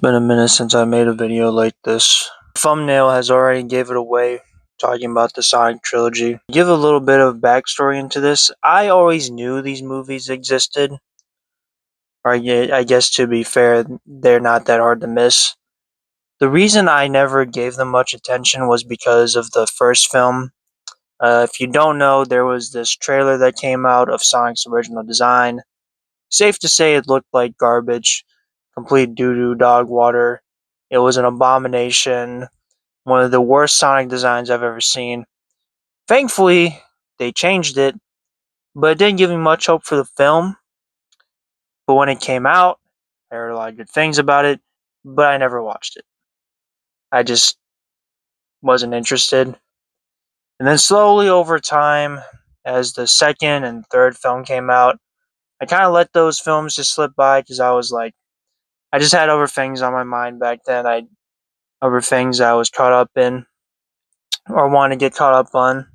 Been a minute since I made a video like this. Thumbnail has already gave it away, talking about the Sonic trilogy. Give a little bit of backstory into this. I always knew these movies existed. Or I guess to be fair, they're not that hard to miss. The reason I never gave them much attention was because of the first film. If you don't know, there was this trailer that came out of Sonic's original design. Safe to say it looked like garbage, complete doo-doo dog water. It was an abomination, one of the worst Sonic designs I've ever seen. Thankfully, they changed it, but it didn't give me much hope for the film. But when it came out, I heard a lot of good things about it, but I never watched it. I just wasn't interested. And then slowly over time, as the second and third film came out, I kind of let those films just slip by because I was like, I just had other things on my mind back then. Other things I was caught up in or wanted to get caught up on.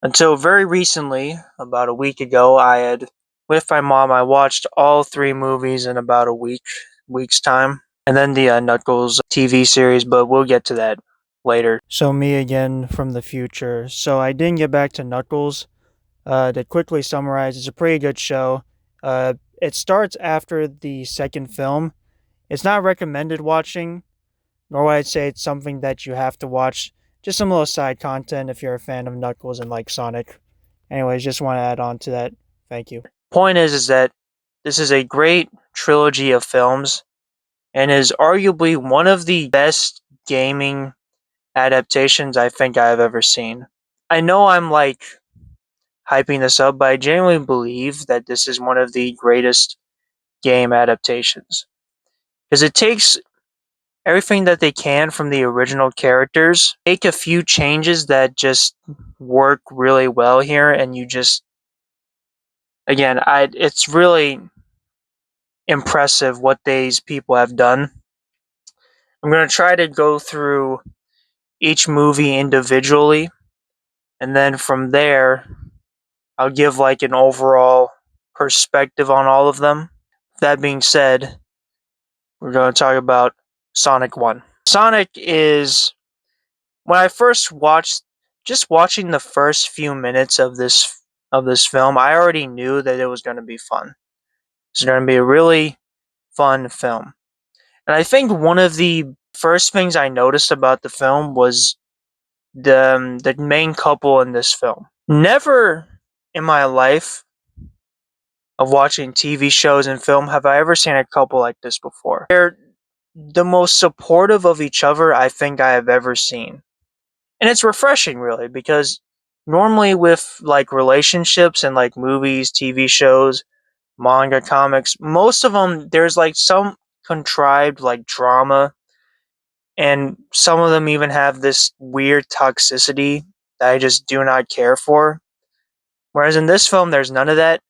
Until very recently, about a week ago, with my mom, I watched all three movies in about week's time. And then the Knuckles TV series, but we'll get to that later. So me again from the future. So I didn't get back to Knuckles. To quickly summarize, it's a pretty good show. It starts after the second film. It's not recommended watching, nor would I say it's something that you have to watch. Just some little side content if you're a fan of Knuckles and like Sonic. Anyways, just want to add on to that. Thank you. Point is that this is a great trilogy of films and is arguably one of the best gaming adaptations I think I've ever seen. I know I'm like hyping this up, but I genuinely believe that this is one of the greatest game adaptations. Because it takes everything that they can from the original characters, make a few changes that just work really well here, and you just, again, it's really impressive what these people have done. I'm going to try to go through each movie individually, and then from there, I'll give like an overall perspective on all of them. That being said, we're going to talk about Sonic 1. Sonic is, when I first watched, just watching the first few minutes of this film, I already knew that it was going to be fun. It's going to be a really fun film. And I think one of the first things I noticed about the film was the main couple in this film. Never in my life of watching TV shows and film have I ever seen a couple like this before. They're the most supportive of each other I think I have ever seen. And it's refreshing, really, because normally with like relationships and like movies, TV shows, manga, comics, most of them there's like some contrived like drama, and some of them even have this weird toxicity that I just do not care for. Whereas in this film, there's none of that.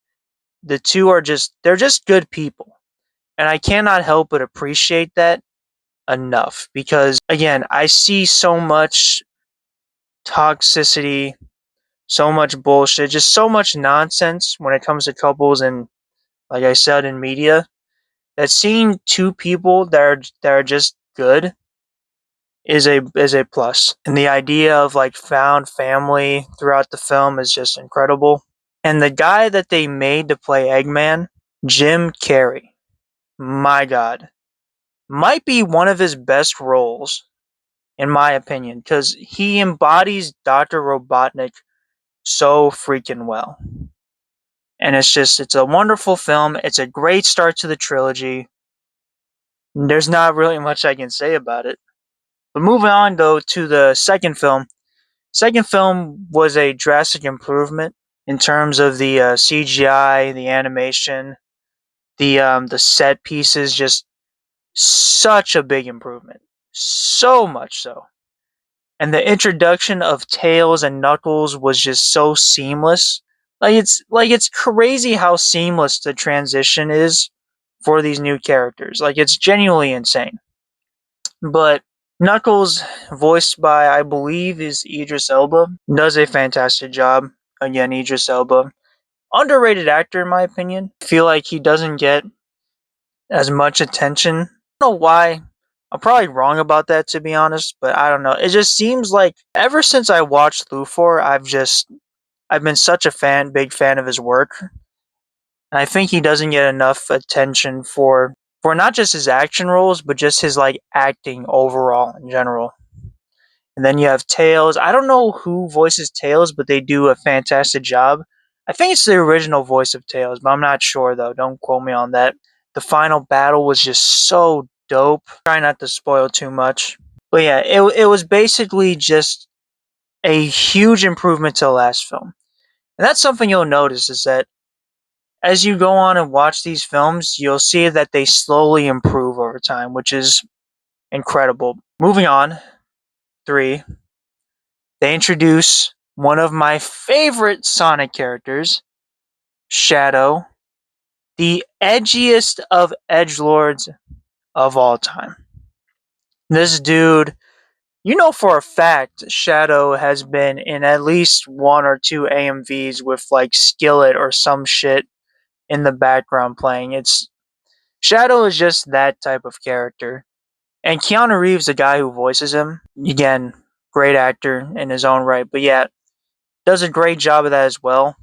The two are they're just good people. And I cannot help but appreciate that enough because, again, I see so much toxicity, so much bullshit, just so much nonsense when it comes to couples and, like I said, in media, that seeing two people that are just good is a plus. And the idea of like found family throughout the film is just incredible. And the guy that they made to play Eggman, Jim Carrey, my god, might be one of his best roles in my opinion because he embodies Dr. Robotnik so freaking well. And it's a wonderful film. It's a great start to the trilogy. There's not really much I can say about it. But moving on though to the second film. Second film was a drastic improvement in terms of the CGI, the animation, the set pieces. Just such a big improvement, so much so. And the introduction of Tails and Knuckles was just so seamless. It's crazy how seamless the transition is for these new characters. Like it's genuinely insane. But Knuckles, voiced by I believe is Idris Elba, does a fantastic job. Again, Idris Elba, underrated actor in my opinion. I feel like he doesn't get as much attention don't know why. I'm probably wrong about that, to be honest, but I don't know. It just seems like ever since I watched Luthor, I've been such a big fan of his work, and I think he doesn't get enough attention for not just his action roles, but just his like acting overall in general. And then you have Tails. I don't know who voices Tails, but they do a fantastic job. I think it's the original voice of Tails, but I'm not sure though. Don't quote me on that. The final battle was just so dope. Try not to spoil too much. But yeah, it was basically just a huge improvement to the last film. And that's something you'll notice is that as you go on and watch these films, you'll see that they slowly improve over time, which is incredible. Moving on, 3, they introduce one of my favorite Sonic characters, Shadow, the edgiest of edgelords of all time. This dude, you know for a fact, Shadow has been in at least one or two AMVs with like Skillet or some shit in the background playing. It's Shadow is just that type of character. And Keanu Reeves, the guy who voices him, again, great actor in his own right. But yeah, does a great job of that as well.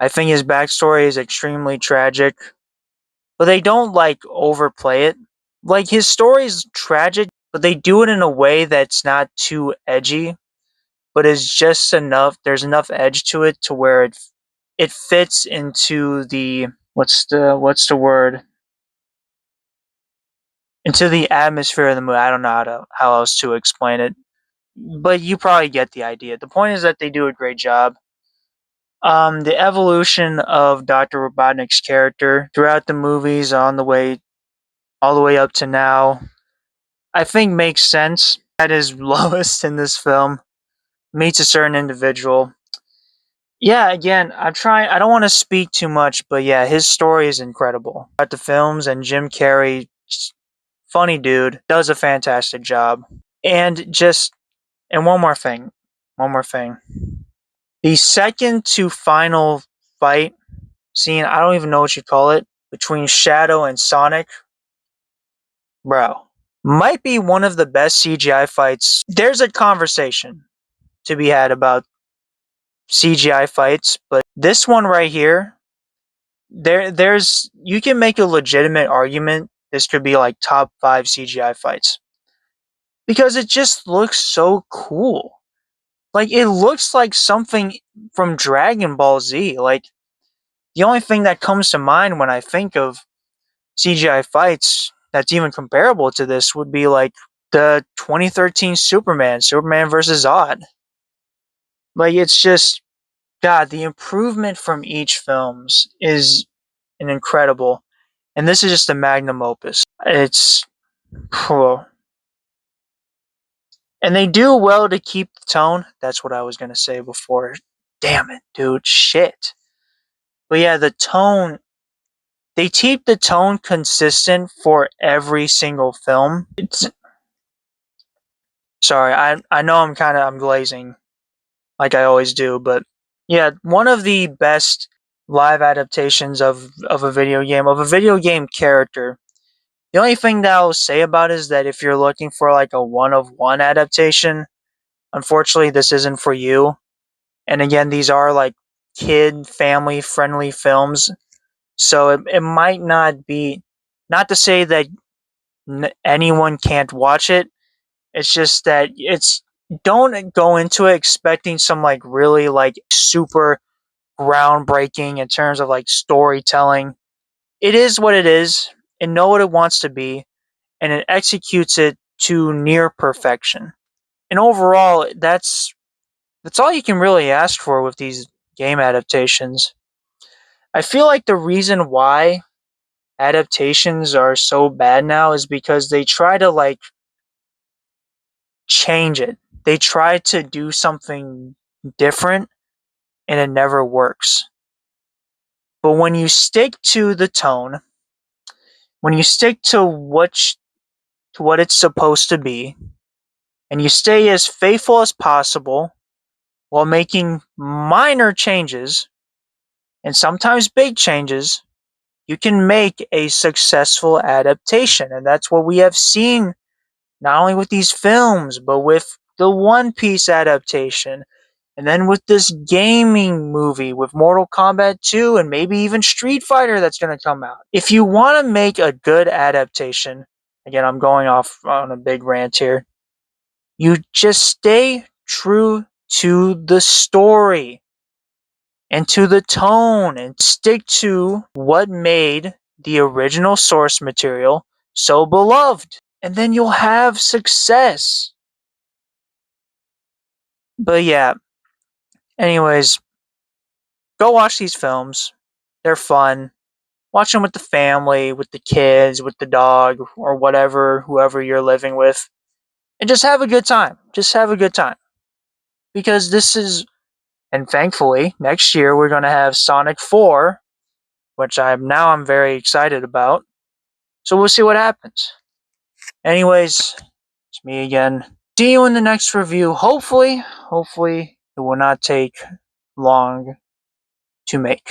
I think his backstory is extremely tragic, but they don't like overplay it. Like his story is tragic, but they do it in a way that's not too edgy, but is just enough. There's enough edge to it to where it fits into the what's the word, into the atmosphere of the movie. I don't know how else to explain it, but you probably get the idea. The point is that they do a great job. The evolution of Dr. Robotnik's character throughout the movies all the way up to now, I think makes sense. At his lowest in this film, meets a certain individual. Yeah, again, I don't want to speak too much, but yeah, his story is incredible. At the films and Jim Carrey, funny dude, does a fantastic job. And one more thing. One more thing. The second to final fight scene, I don't even know what you call it, between Shadow and Sonic, bro, might be one of the best CGI fights. There's a conversation to be had about CGI fights, but this one right here, there's you can make a legitimate argument this could be like top 5 CGI fights because it just looks so cool. Like it looks like something from Dragon Ball Z. Like the only thing that comes to mind when I think of CGI fights that's even comparable to this would be like the 2013 Superman versus Zod. Like it's just God, the improvement from each films is an incredible, and this is just a magnum opus. It's cool. And they do well to keep the tone. That's what I was gonna say before. Damn it, dude. Shit. But yeah, the tone. They keep the tone consistent for every single film. It's sorry. I know I'm glazing like I always do, but yeah, one of the best live adaptations of a video game character. The only thing that I'll say about it is that if you're looking for like a one of one adaptation, unfortunately this isn't for you. And again, these are like kid family friendly films, so it might not be, not to say that anyone can't watch it. It's just that it's don't go into it expecting some like really like super groundbreaking in terms of like storytelling. It is what it is, and know what it wants to be, and it executes it to near perfection. And overall, that's all you can really ask for with these game adaptations. I feel like the reason why adaptations are so bad now is because they try to like change it. They try to do something different and it never works. But when you stick to the tone, when you stick to what it's supposed to be, and you stay as faithful as possible while making minor changes and sometimes big changes, you can make a successful adaptation. And that's what we have seen not only with these films, but with the One Piece adaptation. And then with this gaming movie with Mortal Kombat 2 and maybe even Street Fighter that's going to come out. If you want to make a good adaptation, again, I'm going off on a big rant here, you just stay true to the story and to the tone and stick to what made the original source material so beloved. And then you'll have success. But yeah, anyways, go watch these films. They're fun. Watch them with the family, with the kids, with the dog, or whatever, whoever you're living with. And just have a good time. Just have a good time. Because this is, and thankfully, next year we're going to have Sonic 4, which I'm very excited about. So we'll see what happens. Anyways, it's me again. See you in the next review. Hopefully it will not take long to make.